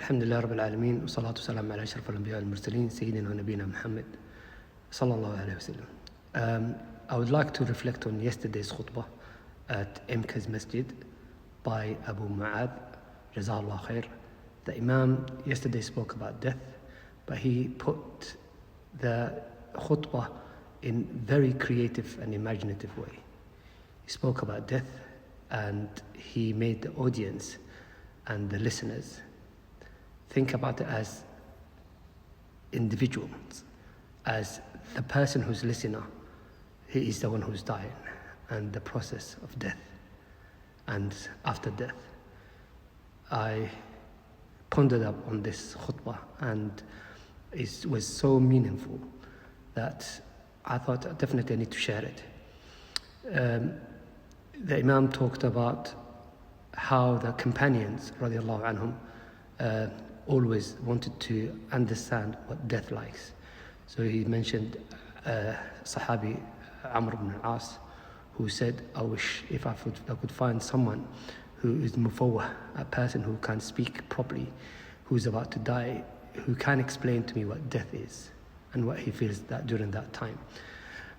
الحمد لله رب العالمين والصلاة والسلام على أشرف الأنبياء والمرسلين سيدنا ونبينا Muhammad sallallahu alayhi wasallam. I would like to reflect on yesterday's khutbah at MK's Masjid by Abu Mu'adh, Jazallah khair. The Imam yesterday spoke about death, but he put the khutbah in very creative and imaginative way. He spoke about death and he made the audience and the listeners think about it as individuals, as the person who's listener, he is the one who's dying, and the process of death and after death. I pondered up on this khutbah and it was so meaningful that I thought definitely I need to share it. The Imam talked about how the companions radiallahu anhum always wanted to understand what death likes. So he mentioned Sahabi Amr ibn al-As, who said, I wish if I could find someone who is mufawwah, a person who can speak properly, who's about to die, who can explain to me what death is and what he feels that during that time.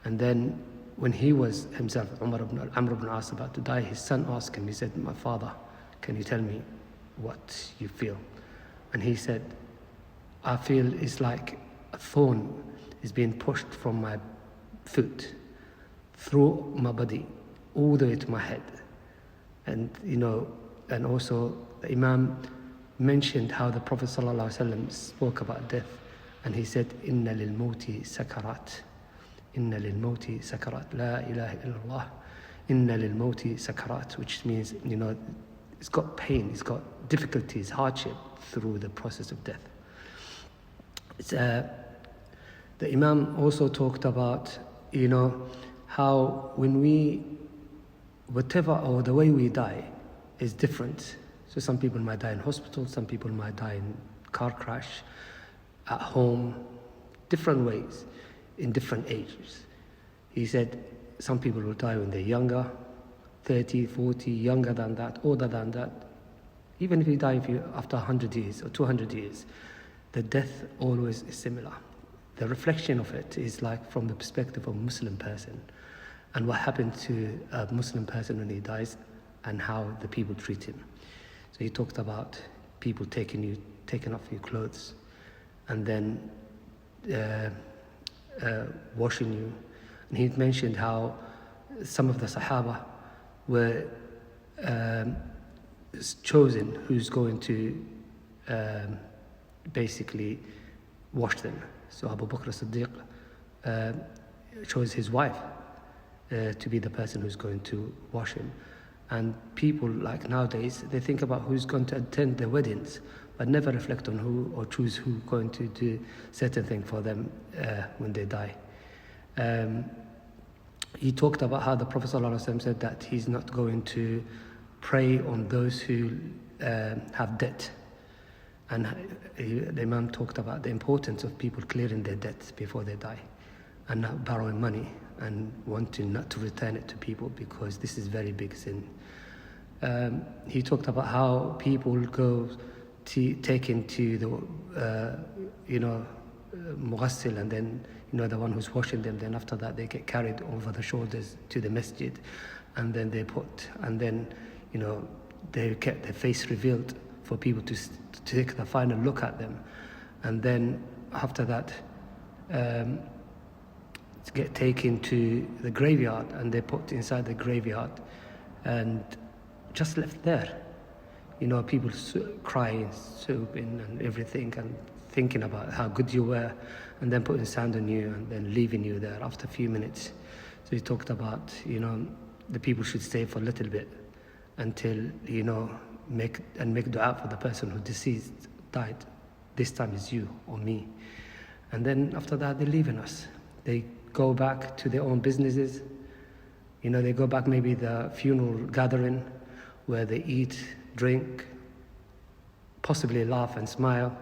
And then when he was himself, Amr ibn al-As, about to die, his son asked him, he said, my father, can you tell me what you feel? And he said, I feel it's like a thorn is being pushed from my foot through my body all the way to my head. And and also the Imam mentioned how the Prophet ﷺ spoke about death, and he said, Inna lil mawti sakarat, Inna lil mawti sakarat, La ilaha illallah, Inna lil mawti sakarat, which means it's got pain, it's got difficulties, hardship through the process of death. The Imam also talked about how when whatever or the way we die is different. So some people might die in hospital, some people might die in car crash, at home, different ways, in different ages. He said some people will die when they're younger, 30, 40, younger than that, older than that. Even if you die after 100 years or 200 years, the death always is similar. The reflection of it is like from the perspective of a Muslim person and what happened to a Muslim person when he dies and how the people treat him. So he talked about people taking off your clothes and then washing you. And he mentioned how some of the Sahaba were chosen who's going to basically wash them. So Abu Bakr as-Siddiq chose his wife to be the person who's going to wash him. And people like nowadays, they think about who's going to attend their weddings, but never reflect on who or choose who's going to do certain thing for them when they die. He talked about how the Prophet ﷺ said that he's not going to pray on those who have debt. And the Imam talked about the importance of people clearing their debts before they die and not borrowing money and wanting not to return it to people, because this is very big sin. He talked about how people go taken to the mughassil, and then the one who's washing them, then after that they get carried over the shoulders to the masjid, and then they get their face revealed for people to take the final look at them, and then after that get taken to the graveyard, and they're put inside the graveyard and just left there. People crying, sobbing and everything, and thinking about how good you were, and then putting sand on you and then leaving you there after a few minutes. So he talked about the people should stay for a little bit until make dua for the person who died. This time is you or me. And then after that they're leaving us. They go back to their own businesses. They go back maybe the funeral gathering where they eat, drink, possibly laugh and smile.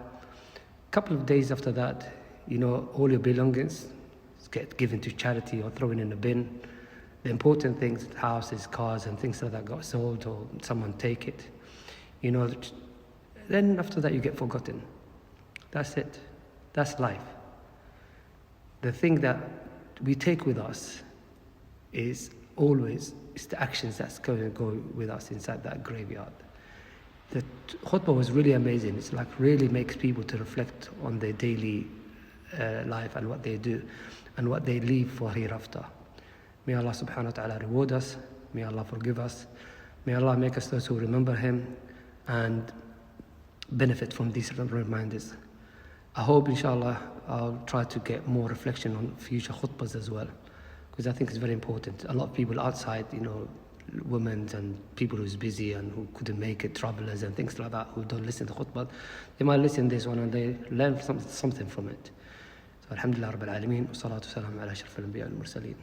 A couple of days after that, all your belongings get given to charity or thrown in a bin. The important things, houses, cars and things like that got sold or someone take it. then after that you get forgotten. That's it. That's life. The thing that we take with us is always the actions that's going to go with us inside that graveyard. The khutbah was really amazing. It's like really makes people to reflect on their daily life and what they do and what they leave for hereafter. May Allah subhanahu wa ta'ala reward us. May Allah forgive us. May Allah make us those who remember Him and benefit from these reminders. I hope, inshallah, I'll try to get more reflection on future khutbahs as well, because I think it's very important. A lot of people outside, women and people who's busy and who couldn't make it, travelers and things like that, who don't listen to khutbah, they might listen to this one and they learn something from it. So alhamdulillah rabbil alameen, wa salatu salam ala ashrafil anbiya wal mursaleen.